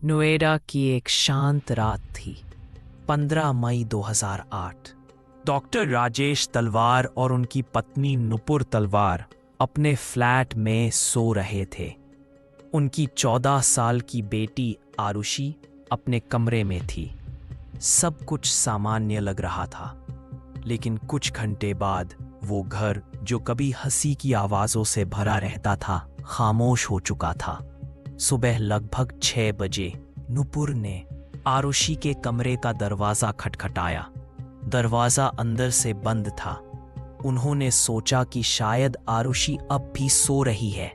नोएडा की एक शांत रात थी। 15 मई 2008। डॉक्टर राजेश तलवार और उनकी पत्नी नुपुर तलवार अपने फ्लैट में सो रहे थे। उनकी 14 साल की बेटी आरुषि अपने कमरे में थी। सब कुछ सामान्य लग रहा था, लेकिन कुछ घंटे बाद वो घर जो कभी हंसी की आवाजों से भरा रहता था, खामोश हो चुका था। सुबह लगभग 6 बजे नुपुर ने आरुषि के कमरे का दरवाजा खटखटाया। दरवाजा अंदर से बंद था। उन्होंने सोचा कि शायद आरुषि अब भी सो रही है,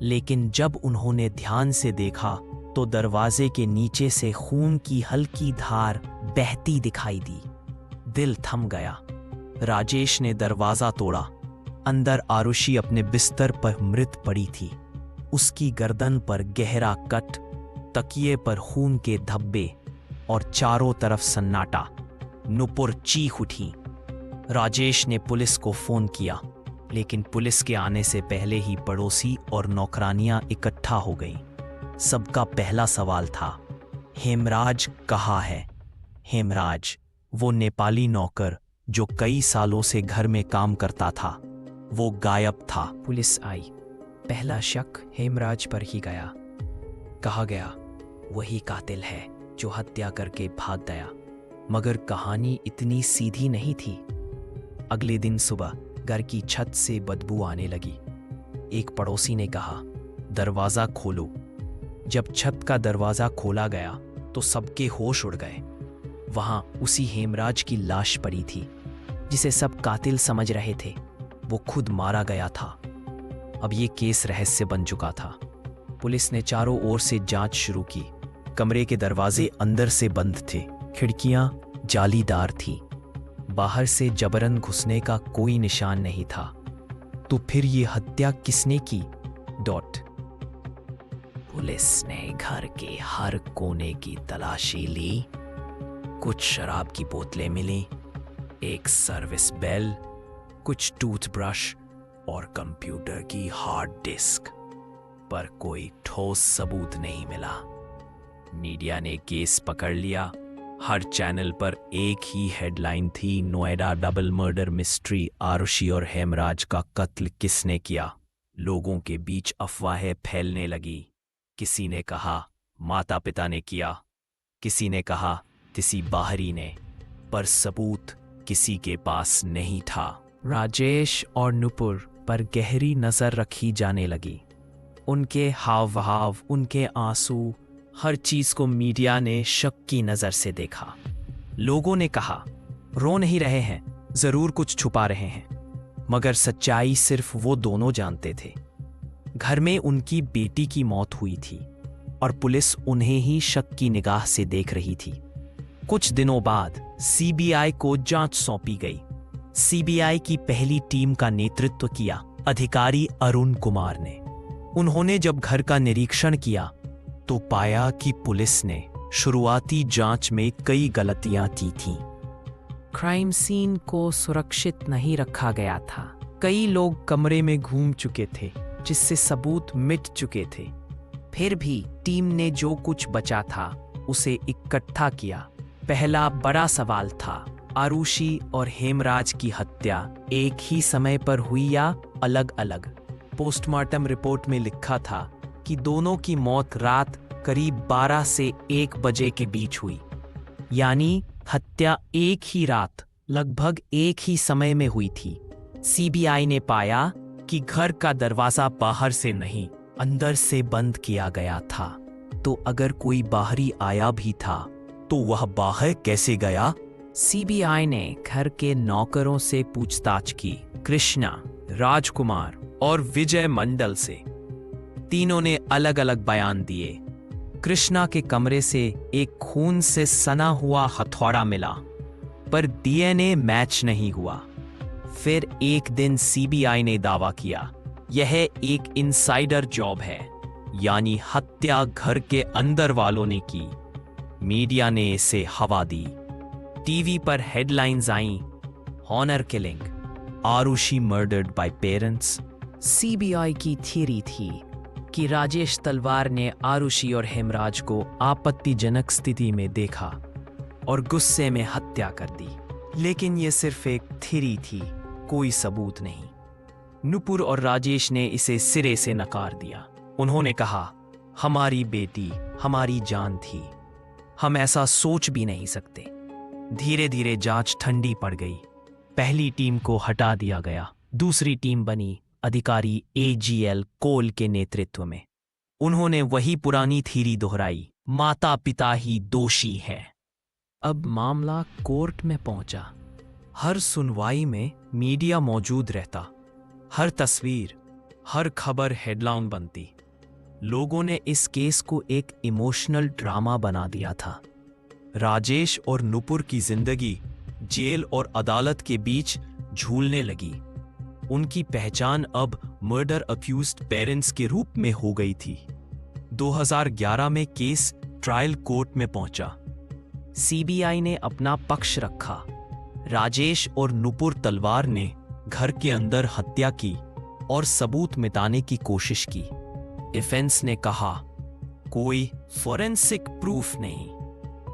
लेकिन जब उन्होंने ध्यान से देखा तो दरवाजे के नीचे से खून की हल्की धार बहती दिखाई दी। दिल थम गया। राजेश ने दरवाजा तोड़ा। अंदर आरुषि अपने बिस्तर पर मृत पड़ी थी। उसकी गर्दन पर गहरा कट, तकिए पर खून के धब्बे और चारों तरफ सन्नाटा। नुपुर चीख उठी। राजेश ने पुलिस को फोन किया, लेकिन पुलिस के आने से पहले ही पड़ोसी और नौकरानियां इकट्ठा हो गईं। सबका पहला सवाल था, हेमराज कहाँ है? हेमराज, वो नेपाली नौकर जो कई सालों से घर में काम करता था, वो गायब था। पुलिस आई। पहला शक हेमराज पर ही गया। कहा गया, वही कातिल है जो हत्या करके भाग गया। मगर कहानी इतनी सीधी नहीं थी। अगले दिन सुबह घर की छत से बदबू आने लगी। एक पड़ोसी ने कहा, दरवाजा खोलो। जब छत का दरवाजा खोला गया तो सबके होश उड़ गए। वहां उसी हेमराज की लाश पड़ी थी, जिसे सब कातिल समझ रहे थे। वो खुद मारा गया था। अब ये केस रहस्य बन चुका था। पुलिस ने चारों ओर से जांच शुरू की। कमरे के दरवाजे अंदर से बंद थे, खिड़कियां जालीदार थीं। बाहर से जबरन घुसने का कोई निशान नहीं था। तो फिर ये हत्या किसने की? पुलिस ने घर के हर कोने की तलाशी ली। कुछ शराब की बोतलें मिली, एक सर्विस बेल, कुछ टूथब्रश और कंप्यूटर की हार्ड डिस्क, पर कोई ठोस सबूत नहीं मिला। मीडिया ने केस पकड़ लिया। हर चैनल पर एक ही हेडलाइन थी, Noida double murder mystery, Aarushi और हेमराज का कत्ल किसने किया? लोगों के बीच अफवाहें फैलने लगी। किसी ने कहा माता पिता ने किया, किसी ने कहा किसी बाहरी ने, पर सबूत किसी के पास नहीं था। राजेश और नुपुर पर गहरी नजर रखी जाने लगी। उनके हाव भाव, उनके आंसू, हर चीज को मीडिया ने शक की नजर से देखा। लोगों ने कहा, रो नहीं रहे हैं, जरूर कुछ छुपा रहे हैं। मगर सच्चाई सिर्फ वो दोनों जानते थे। घर में उनकी बेटी की मौत हुई थी और पुलिस उन्हें ही शक की निगाह से देख रही थी। कुछ दिनों बाद सीबीआई को जांच सौंपी गई। सीबीआई की पहली टीम का नेतृत्व किया अधिकारी अरुण कुमार ने। उन्होंने जब घर का निरीक्षण किया तो पाया कि पुलिस ने शुरुआती जांच में कई गलतियां की थीं। क्राइम सीन को सुरक्षित नहीं रखा गया था। कई लोग कमरे में घूम चुके थे, जिससे सबूत मिट चुके थे। फिर भी टीम ने जो कुछ बचा था उसे इकट्ठा किया। पहला बड़ा सवाल था, आरुषि और हेमराज की हत्या एक ही समय पर हुई या अलग अलग? पोस्टमार्टम रिपोर्ट में लिखा था कि दोनों की मौत रात करीब 12 से 1 बजे के बीच हुई, यानी हत्या एक ही रात लगभग एक ही समय में हुई थी। सीबीआई ने पाया कि घर का दरवाजा बाहर से नहीं, अंदर से बंद किया गया था। तो अगर कोई बाहरी आया भी था तो वह बाहर कैसे गया? सीबीआई ने घर के नौकरों से पूछताछ की, कृष्णा, राजकुमार और विजय मंडल से। तीनों ने अलग अलग बयान दिए। कृष्णा के कमरे से एक खून से सना हुआ हथौड़ा मिला, पर डीएनए मैच नहीं हुआ। फिर एक दिन सीबीआई ने दावा किया, यह एक इनसाइडर जॉब है, यानी हत्या घर के अंदर वालों ने की। मीडिया ने इसे हवा दी। टीवी पर हेडलाइंस आईं, honour killing, Aarushi murdered by parents. CBI की थियरी थी, कि राजेश तलवार ने आरुषि और हेमराज को आपत्तिजनक स्थिति में देखा और गुस्से में हत्या कर दी। लेकिन यह सिर्फ एक थियरी थी, कोई सबूत नहीं। नुपुर और राजेश ने इसे सिरे से नकार दिया। उन्होंने कहा, हमारी बेटी हमारी जान थी, हम ऐसा सोच भी नहीं सकते। धीरे धीरे जांच ठंडी पड़ गई। पहली टीम को हटा दिया गया। दूसरी टीम बनी अधिकारी AGL कोल के नेतृत्व में। उन्होंने वही पुरानी थीरी दोहराई, माता पिता ही दोषी हैं। अब मामला कोर्ट में पहुंचा। हर सुनवाई में मीडिया मौजूद रहता। हर तस्वीर, हर खबर हेडलाइन बनती। लोगों ने इस केस को एक इमोशनल ड्रामा बना दिया था। राजेश और नुपुर की जिंदगी जेल और अदालत के बीच झूलने लगी। उनकी पहचान अब मर्डर अक्यूज्ड पेरेंट्स के रूप में हो गई थी। 2011 में केस ट्रायल कोर्ट में पहुंचा। CBI ने अपना पक्ष रखा। राजेश और नुपुर तलवार ने घर के अंदर हत्या की और सबूत मिटाने की कोशिश की। डिफेंस ने कहा, कोई फोरेंसिक प्रूफ नहीं,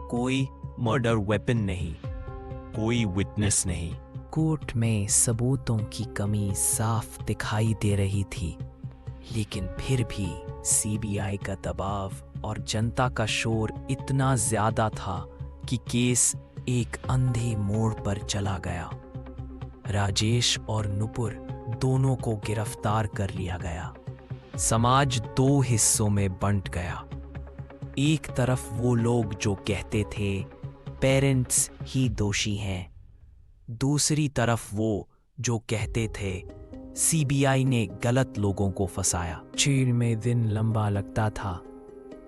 कोई मर्डर वेपन नहीं, कोई विटनेस नहीं। कोर्ट में सबूतों की कमी साफ दिखाई दे रही थी, लेकिन फिर भी CBI का दबाव और जनता का शोर इतना ज्यादा था कि केस एक अंधे मोड़ पर चला गया। राजेश और नुपुर दोनों को गिरफ्तार कर लिया गया। समाज दो हिस्सों में बंट गया। एक तरफ वो लोग जो कहते थे पेरेंट्स ही दोषी हैं, दूसरी तरफ वो जो कहते थे CBI ने गलत लोगों को फंसाया। जेल में दिन लंबा लगता था।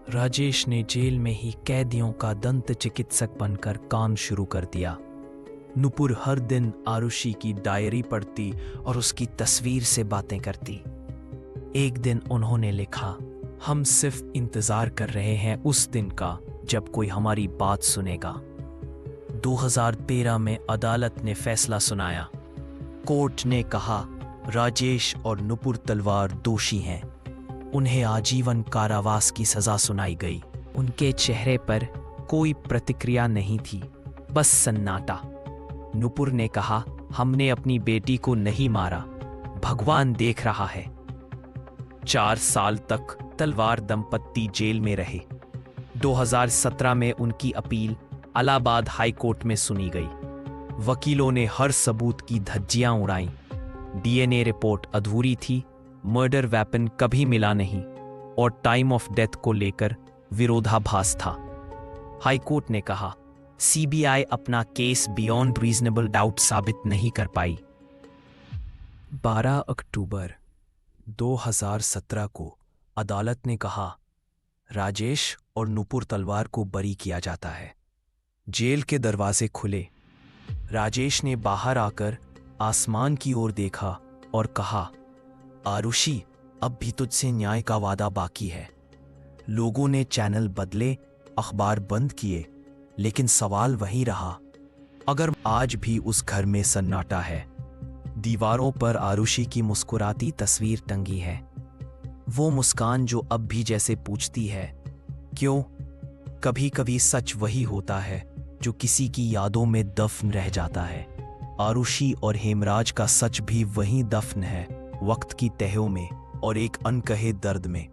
राजेश ने जेल में ही कैदियों का दंत चिकित्सक बनकर काम शुरू कर दिया। नुपुर हर दिन आरुषि की डायरी पढ़ती और उसकी तस्वीर से बातें करती। एक दिन उन्होंने लिखा, हम सिर्फ इंतजार कर रहे हैं उस दिन का जब कोई हमारी बात सुनेगा। 2013 में अदालत ने फैसला सुनाया। कोर्ट ने कहा, राजेश और नुपुर तलवार दोषी हैं। उन्हें आजीवन कारावास की सजा सुनाई गई। उनके चेहरे पर कोई प्रतिक्रिया नहीं थी, बस सन्नाटा। नुपुर ने कहा, हमने अपनी बेटी को नहीं मारा, भगवान देख रहा है। 4 साल तक तलवार दंपत्ति जेल में रहे। 2017 में उनकी अपील इलाहाबाद हाई कोर्ट में सुनी गई। वकीलों ने हर सबूत की धज्जियां उड़ाईं। DNA रिपोर्ट अधूरी थी, मर्डर वेपन कभी मिला नहीं और टाइम ऑफ डेथ को लेकर विरोधाभास था। हाई कोर्ट ने कहा, CBI अपना केस बियॉन्ड रीजनेबल डाउट साबित नहीं कर पाई। 12 अक्टूबर 2017 को अदालत ने कहा, राजेश और नुपुर तलवार को बरी किया जाता है। जेल के दरवाजे खुले। राजेश ने बाहर आकर आसमान की ओर देखा और कहा, आरुषि, अब भी तुझसे न्याय का वादा बाकी है। लोगों ने चैनल बदले, अखबार बंद किए, लेकिन सवाल वही रहा, अगर आज भी उस घर में सन्नाटा है। दीवारों पर आरुषि की मुस्कुराती तस्वीर टंगी है। वो मुस्कान जो अब भी जैसे पूछती है, क्यों? कभी कभी सच वही होता है जो किसी की यादों में दफन रह जाता है। आरुषि और हेमराज का सच भी वही दफन है, वक्त की तहों में और एक अनकहे दर्द में।